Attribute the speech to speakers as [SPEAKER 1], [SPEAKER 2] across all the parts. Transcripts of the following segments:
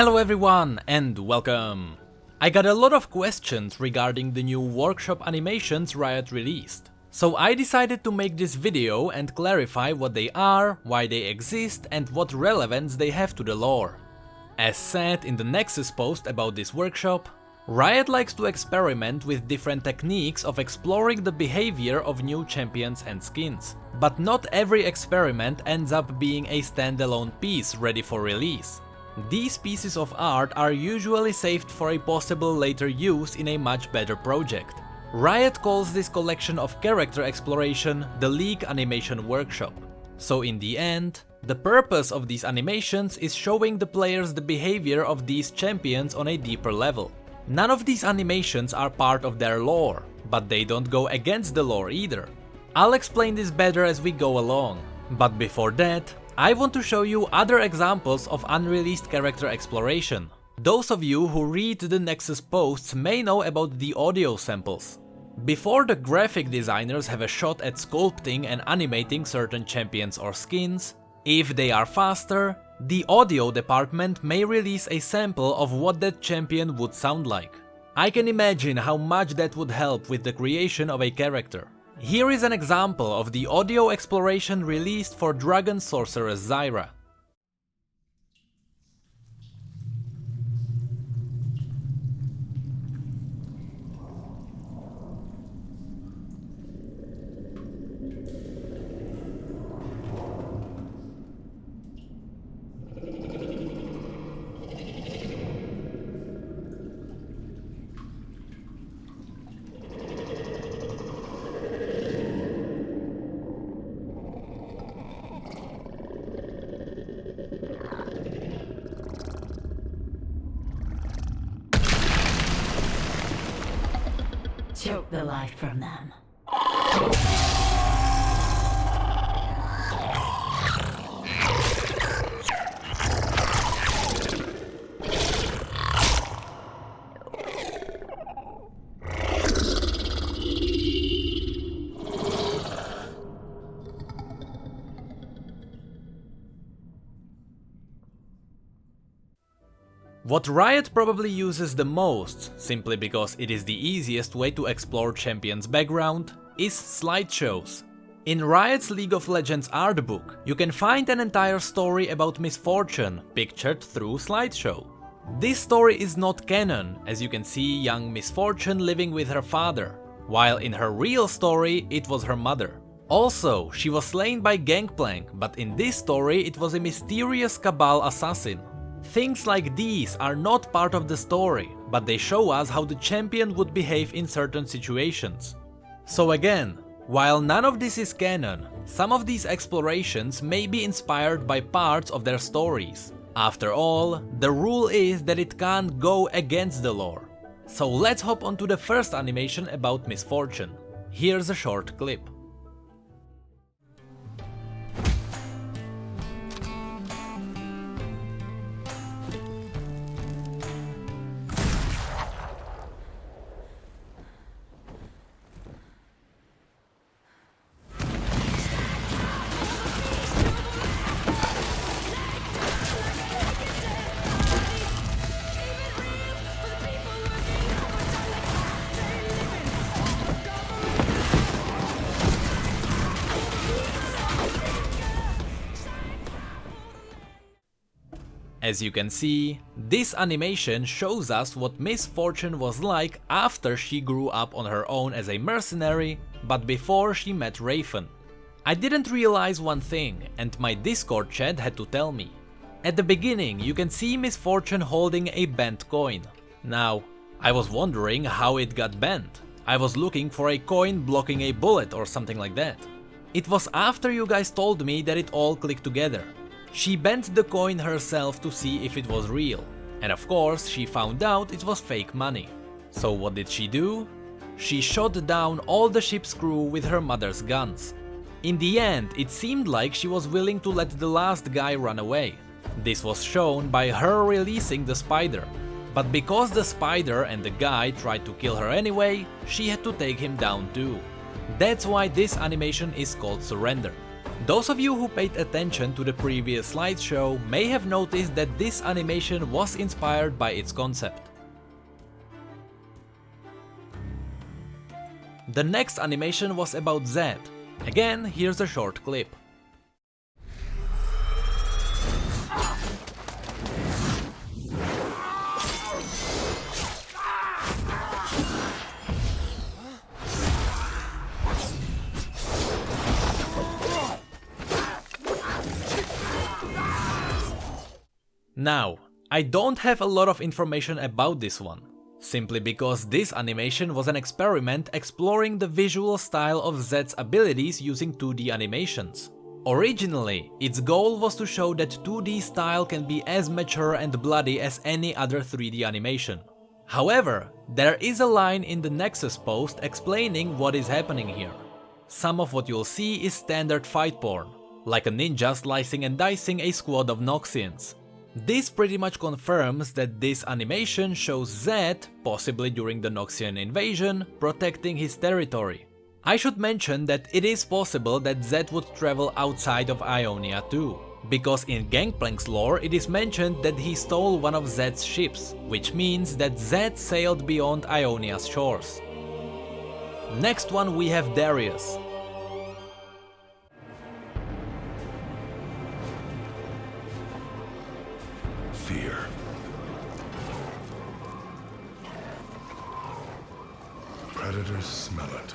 [SPEAKER 1] Hello everyone and welcome! I got a lot of questions regarding the new workshop animations Riot released. So I decided to make this video and clarify what they are, why they exist and what relevance they have to the lore. As said in the Nexus post about this workshop, Riot likes to experiment with different techniques of exploring the behavior of new champions and skins. But not every experiment ends up being a standalone piece ready for release. These pieces of art are usually saved for a possible later use in a much better project. Riot calls this collection of character exploration the League Animation Workshop. So in the end, the purpose of these animations is showing the players the behavior of these champions on a deeper level. None of these animations are part of their lore, but they don't go against the lore either. I'll explain this better as we go along, but before that, I want to show you other examples of unreleased character exploration. Those of you who read the Nexus posts may know about the audio samples. Before the graphic designers have a shot at sculpting and animating certain champions or skins, if they are faster, the audio department may release a sample of what that champion would sound like. I can imagine how much that would help with the creation of a character. Here is an example of the audio exploration released for Dragon Sorceress Zyra.
[SPEAKER 2] Choke the life from them.
[SPEAKER 1] What Riot probably uses the most, simply because it is the easiest way to explore champions' background, is slideshows. In Riot's League of Legends art book, you can find an entire story about Miss Fortune, pictured through slideshow. This story is not canon, as you can see young Miss Fortune living with her father, while in her real story it was her mother. Also, she was slain by Gangplank, but in this story it was a mysterious Cabal assassin. Things like these are not part of the story, but they show us how the champion would behave in certain situations. So again, while none of this is canon, some of these explorations may be inspired by parts of their stories. After all, the rule is that it can't go against the lore. So let's hop onto the first animation about Miss Fortune. Here's a short clip. As you can see, this animation shows us what Miss Fortune was like after she grew up on her own as a mercenary, but before she met Raven. I didn't realize one thing, and my Discord chat had to tell me. At the beginning, you can see Miss Fortune holding a bent coin. Now, I was wondering how it got bent. I was looking for a coin blocking a bullet or something like that. It was after you guys told me that it all clicked together. She bent the coin herself to see if it was real, and of course she found out it was fake money. So what did she do? She shot down all the ship's crew with her mother's guns. In the end, it seemed like she was willing to let the last guy run away. This was shown by her releasing the spider. But because the spider and the guy tried to kill her anyway, she had to take him down too. That's why this animation is called Surrender. Those of you who paid attention to the previous slideshow may have noticed that this animation was inspired by its concept. The next animation was about Zed. Again, here's a short clip. Now, I don't have a lot of information about this one, simply because this animation was an experiment exploring the visual style of Zed's abilities using 2D animations. Originally, its goal was to show that 2D style can be as mature and bloody as any other 3D animation. However, there is a line in the Nexus post explaining what is happening here. Some of what you'll see is standard fight porn, like a ninja slicing and dicing a squad of Noxians. This pretty much confirms that this animation shows Zed, possibly during the Noxian invasion, protecting his territory. I should mention that it is possible that Zed would travel outside of Ionia too, because in Gangplank's lore it is mentioned that he stole one of Zed's ships, which means that Zed sailed beyond Ionia's shores. Next one we have Darius.
[SPEAKER 2] Fear. Predators smell it.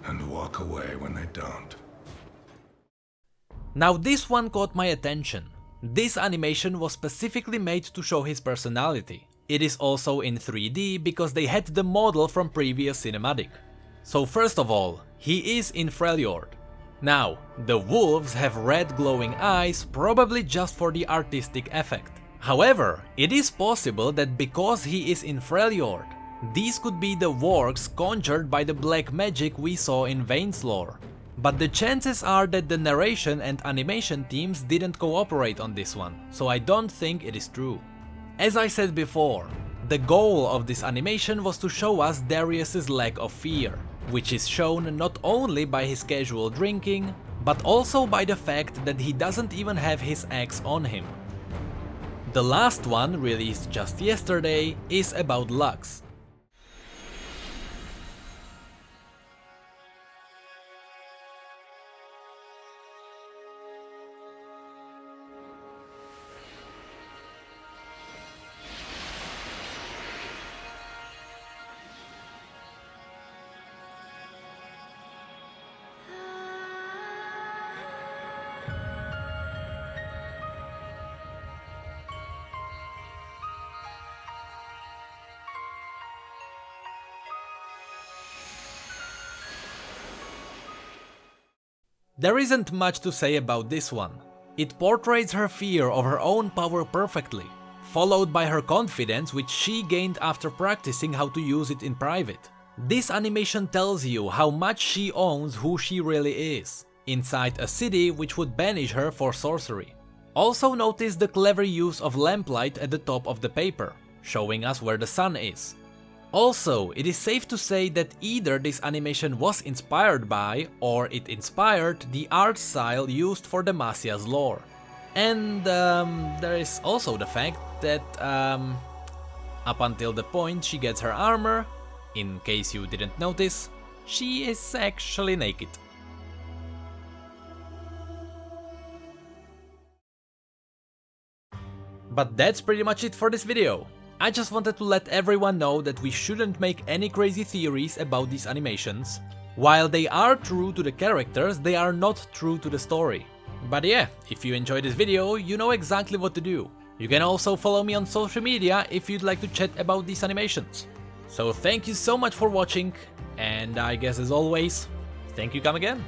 [SPEAKER 2] And walk away when they don't.
[SPEAKER 1] Now this one caught my attention. This animation was specifically made to show his personality. It is also in 3D because they had the model from previous cinematic. So first of all, he is in Freljord. Now, the wolves have red glowing eyes, probably just for the artistic effect. However, it is possible that because he is in Freljord, these could be the wargs conjured by the black magic we saw in Vayne's lore. But the chances are that the narration and animation teams didn't cooperate on this one, so I don't think it is true. As I said before, the goal of this animation was to show us Darius's lack of fear, which is shown not only by his casual drinking, but also by the fact that he doesn't even have his axe on him. The last one, released just yesterday, is about Lux. There isn't much to say about this one. It portrays her fear of her own power perfectly, followed by her confidence which she gained after practicing how to use it in private. This animation tells you how much she owns who she really is, inside a city which would banish her for sorcery. Also notice the clever use of lamplight at the top of the paper, showing us where the sun is. Also, it is safe to say that either this animation was inspired by, or it inspired, the art style used for Demasia's lore. And there is also the fact that up until the point she gets her armor, in case you didn't notice, she is actually naked. But that's pretty much it for this video. I just wanted to let everyone know that we shouldn't make any crazy theories about these animations. While they are true to the characters, they are not true to the story. But yeah, if you enjoyed this video, you know exactly what to do. You can also follow me on social media if you'd like to chat about these animations. So thank you so much for watching, and I guess as always, thank you come again.